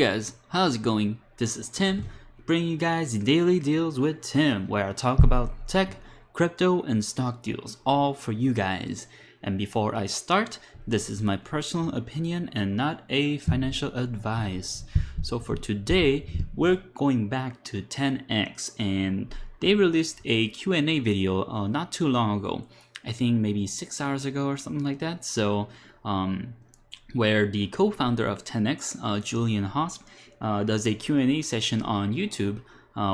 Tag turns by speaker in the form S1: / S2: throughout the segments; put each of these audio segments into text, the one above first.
S1: guys, how's it going? This is Tim, bringing you guys the Daily Deals with Tim, where I talk about tech, crypto, and stock deals, all for you guys. And before I start, this is my personal opinion and not a financial advice. So for today, we're going back to TenX, and they released a Q&A video not too long ago. I think maybe 6 hours ago or something like that. So where the co-founder of TenX, Julian Hosp, does a Q&A session on YouTube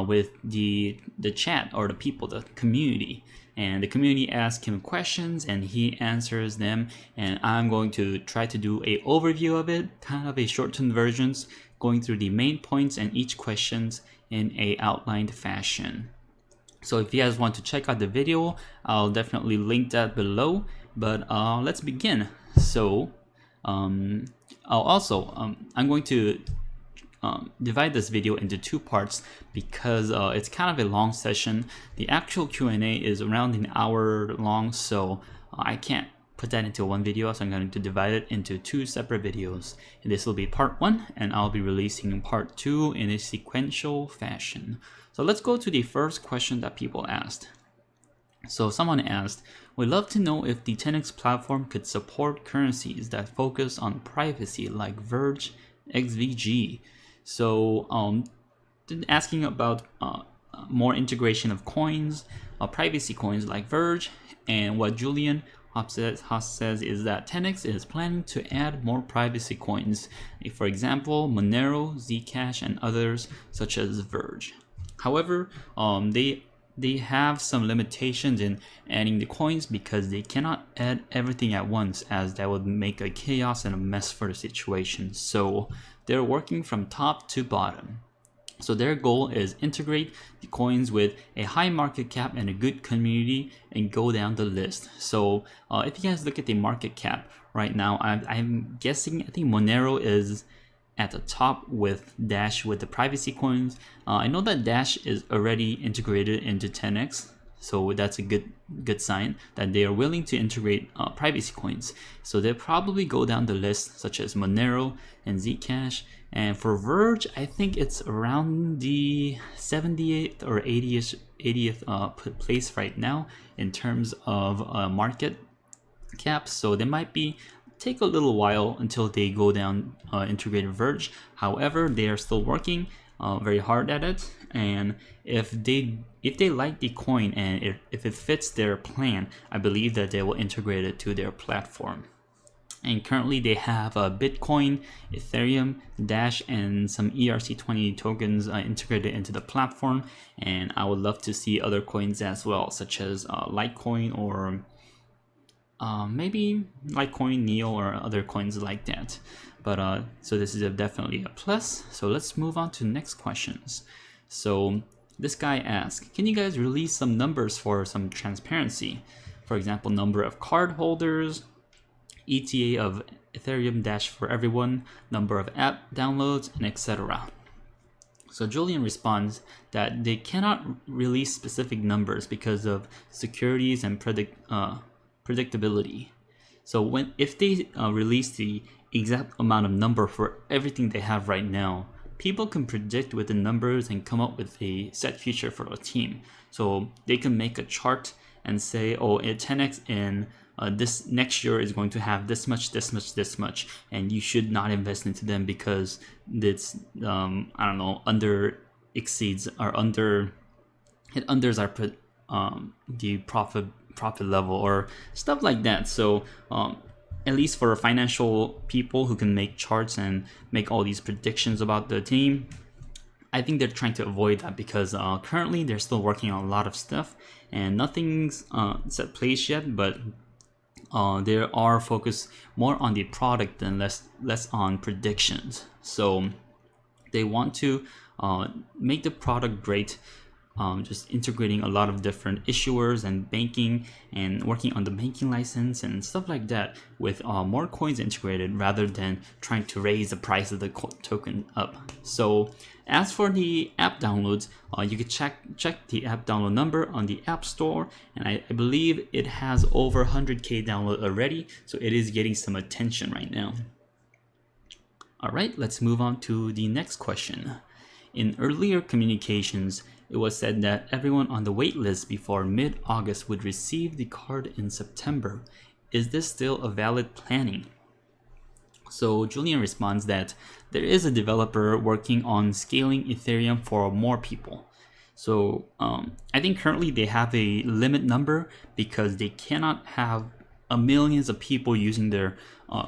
S1: with the chat or the people, the community. And the community asks him questions and he answers them. And I'm going to try to do a overview of it, kind of a shortened versions, going through the main points and each questions in a outlined fashion. So if you guys want to check out the video, I'll definitely link that below. But let's begin. So I'm going to divide this video into two parts because it's kind of a long session. The actual Q&A is around an hour long, so I can't put that into one video, so I'm going to divide it into two separate videos. And this will be part 1, and I'll be releasing part 2 in a sequential fashion. So let's go to the first question that people asked. So someone asked, "We'd love to know if the TenX platform could support currencies that focus on privacy like Verge, XVG." So asking about more integration of coins, privacy coins like Verge, and what Julian Hosp says is that TenX is planning to add more privacy coins, for example, Monero, Zcash, and others such as Verge. However, they have some limitations in adding the coins because they cannot add everything at once, as that would make a chaos and a mess for the situation. So they're working from top to bottom. So their goal is integrate the coins with a high market cap and a good community and go down the list. So if you guys look at the market cap right now, I'm guessing, I think Monero is at the top with Dash with the privacy coins. I know that Dash is already integrated into TenX, so that's a good sign that they are willing to integrate privacy coins. So they'll probably go down the list such as Monero and Zcash. And for Verge, I think it's around the 78th or 80th place right now in terms of market cap. So they might take a little while until they go down integrated Verge. However, they are still working very hard at it, and if they like the coin and if it fits their plan, I believe that they will integrate it to their platform. And currently they have Bitcoin, Ethereum, Dash, and some ERC20 tokens integrated into the platform. And I would love to see other coins as well, such as Litecoin or maybe Litecoin, Neo, or other coins like that. But so this is definitely a plus. So let's move on to next questions. So this guy asked, "Can you guys release some numbers for some transparency? For example, number of card holders, ETA of Ethereum Dash for everyone, number of app downloads, and etc." So Julian responds that they cannot release specific numbers because of securities and predictability. So if they release the exact amount of number for everything they have right now, people can predict with the numbers and come up with a set future for a team. So they can make a chart and say, oh, 10x in this next year is going to have this much, this much, this much, and you should not invest into them because it's I don't know, under exceeds or under it unders our the profit level or stuff like that. So at least for financial people who can make charts and make all these predictions about the team, I think they're trying to avoid that because currently they're still working on a lot of stuff and nothing's set place yet, but they are focused more on the product and less on predictions. So they want to make the product great, just integrating a lot of different issuers and banking and working on the banking license and stuff like that with more coins integrated rather than trying to raise the price of the token up. So as for the app downloads, you can check the app download number on the App Store, and I believe it has over 100K download already, so it is getting some attention right now. All right, let's move on to the next question. In earlier communications, it was said that everyone on the waitlist before mid-August would receive the card in September. Is this still a valid planning? So Julian responds that there is a developer working on scaling Ethereum for more people. So I think currently they have a limit number because they cannot have millions of people using their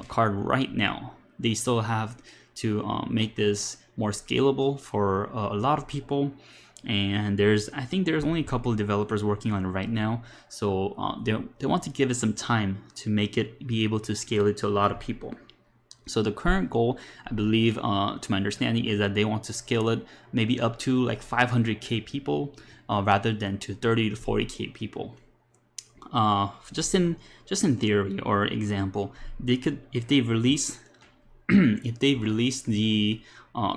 S1: card right now. They still have to make this more scalable for a lot of people. And I think there's only a couple of developers working on it right now. So they want to give it some time to make it be able to scale it to a lot of people. So the current goal, I believe, to my understanding, is that they want to scale it maybe up to like 500k people rather than to 30 to 40k people. Just in theory or example, they could, if they release the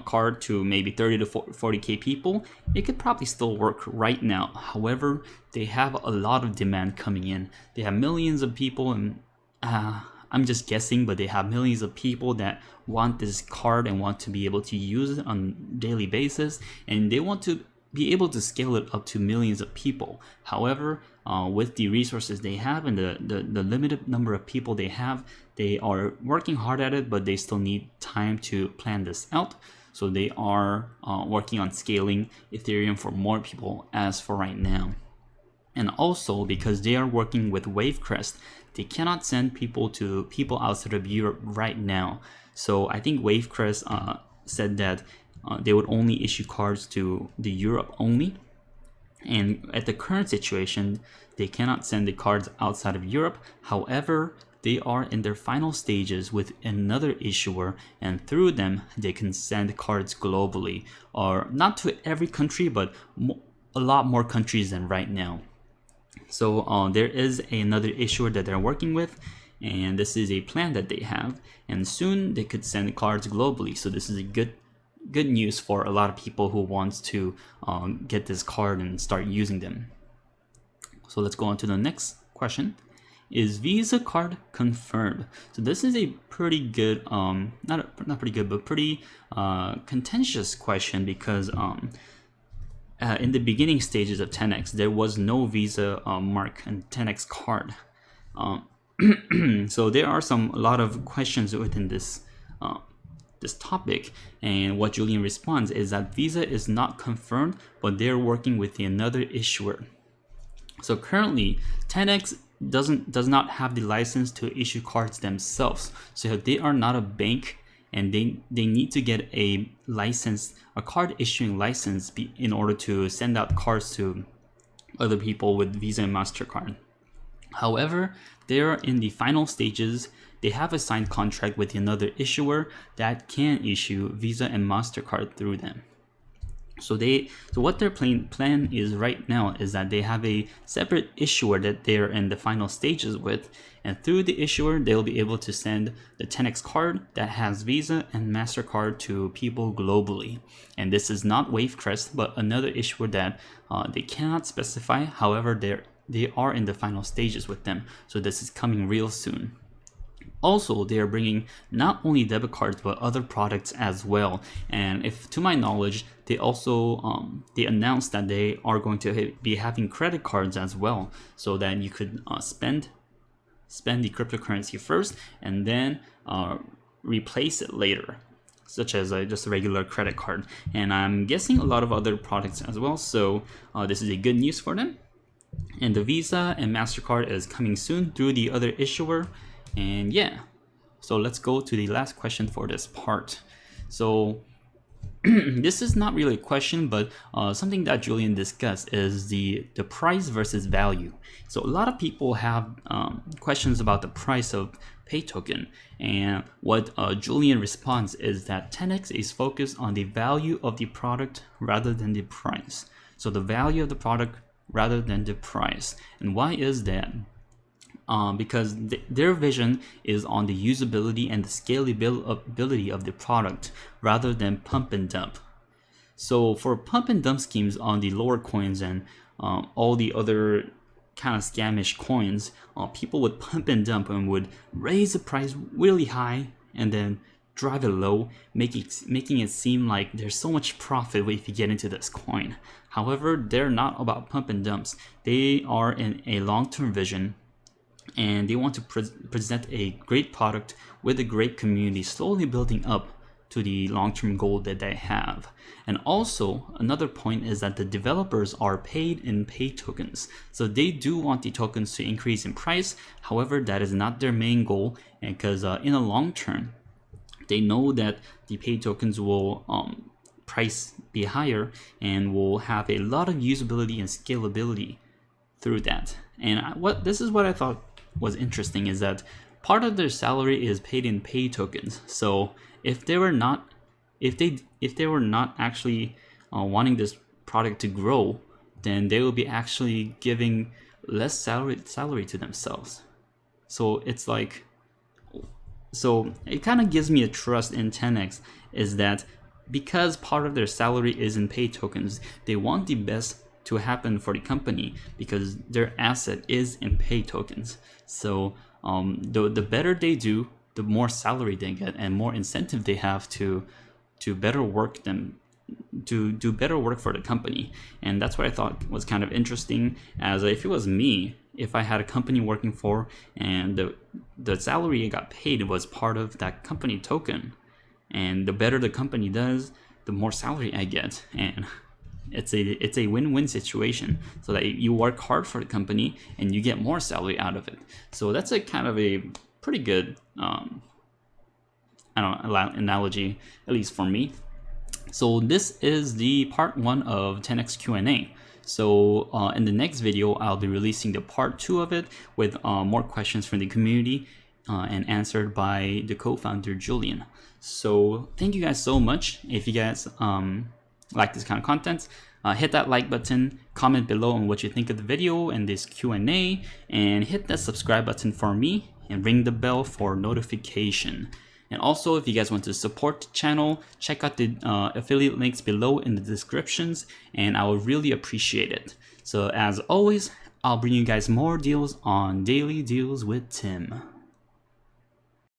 S1: card to maybe 30 to 40k people, it could probably still work right now. However, they have a lot of demand coming in. They have millions of people, and I'm just guessing, but they have millions of people that want this card and want to be able to use it on a daily basis, and they want to be able to scale it up to millions of people. However, with the resources they have and the limited number of people they have, they are working hard at it, but they still need time to plan this out. So they are working on scaling Ethereum for more people as for right now. And also because they are working with Wavecrest, they cannot send people to people outside of Europe right now. So I think Wavecrest said that they would only issue cards to the Europe only. And at the current situation, they cannot send the cards outside of Europe. However, they are in their final stages with another issuer, and through them, they can send cards globally, or not to every country, but a lot more countries than right now. So there is another issuer that they're working with, and this is a plan that they have, and soon they could send cards globally. So this is a good news for a lot of people who wants to get this card and start using them. So let's go on to the next question. Is Visa card confirmed? So this is a pretty good, not pretty good, but pretty contentious question, because in the beginning stages of TenX, there was no Visa mark and TenX card. So there are a lot of questions within this topic, and what Julian responds is that Visa is not confirmed, but they're working with another issuer. So currently, TenX does not have the license to issue cards themselves. So they are not a bank, and they need to get a license, a card issuing license, in order to send out cards to other people with Visa and MasterCard. However, they are in the final stages. They have a signed contract with another issuer that can issue Visa and MasterCard through them. So what their plan is right now is that they have a separate issuer that they're in the final stages with, and through the issuer they'll be able to send the TenX card that has Visa and MasterCard to people globally. And this is not Wavecrest, but another issuer that they cannot specify. However, they are in the final stages with them, so this is coming real soon. Also, they are bringing not only debit cards but other products as well. And if, to my knowledge, they also they announced that they are going to be having credit cards as well, so that you could spend the cryptocurrency first and then replace it later, such as just a regular credit card. And I'm guessing a lot of other products as well. So this is a good news for them. And the Visa and MasterCard is coming soon through the other issuer. And yeah, so let's go to the last question for this part. So this is not really a question, but something that Julian discussed is the price versus value. So a lot of people have questions about the price of Pay token, and what Julian responds is that TenX is focused on the value of the product rather than the price. So the value of the product rather than the price. And why is that? Because their vision is on the usability and the scalability of the product rather than pump and dump. So for pump and dump schemes on the lower coins and all the other kind of scamish coins, people would pump and dump and would raise the price really high and then drive it low, making it seem like there's so much profit if you get into this coin. However, they're not about pump and dumps. They are in a long-term vision, and they want to present a great product with a great community, slowly building up to the long-term goal that they have. And also, another point is that the developers are paid in pay tokens. So they do want the tokens to increase in price. However, that is not their main goal, because in the long term, they know that the pay tokens will price be higher and will have a lot of usability and scalability through that. And this is what I thought was interesting, is that part of their salary is paid in pay tokens. So if they were not actually wanting this product to grow, then they will be actually giving less salary to themselves. So it's like, so it kind of gives me a trust in TenX, is that because part of their salary is in pay tokens, they want the best to happen for the company because their asset is in pay tokens. So the better they do, the more salary they get and more incentive they have to better work them, to do better work for the company. And that's what I thought was kind of interesting, as if it was me, if I had a company working for and the salary I got paid was part of that company token, and the better the company does, the more salary I get. And it's a win-win situation, so that you work hard for the company and you get more salary out of it. So that's a kind of a pretty good analogy, at least for me. So this is the part 1 of TenX Q&A. So in the next video, I'll be releasing the part 2 of it with more questions from the community and answered by the co-founder Julian. So thank you guys so much. If you guys like this kind of content, hit that like button, comment below on what you think of the video and this Q&A, and hit that subscribe button for me and ring the bell for notification. And also, if you guys want to support the channel, check out the affiliate links below in the descriptions, and I would really appreciate it. So as always, I'll bring you guys more deals on Daily Deals with Tim.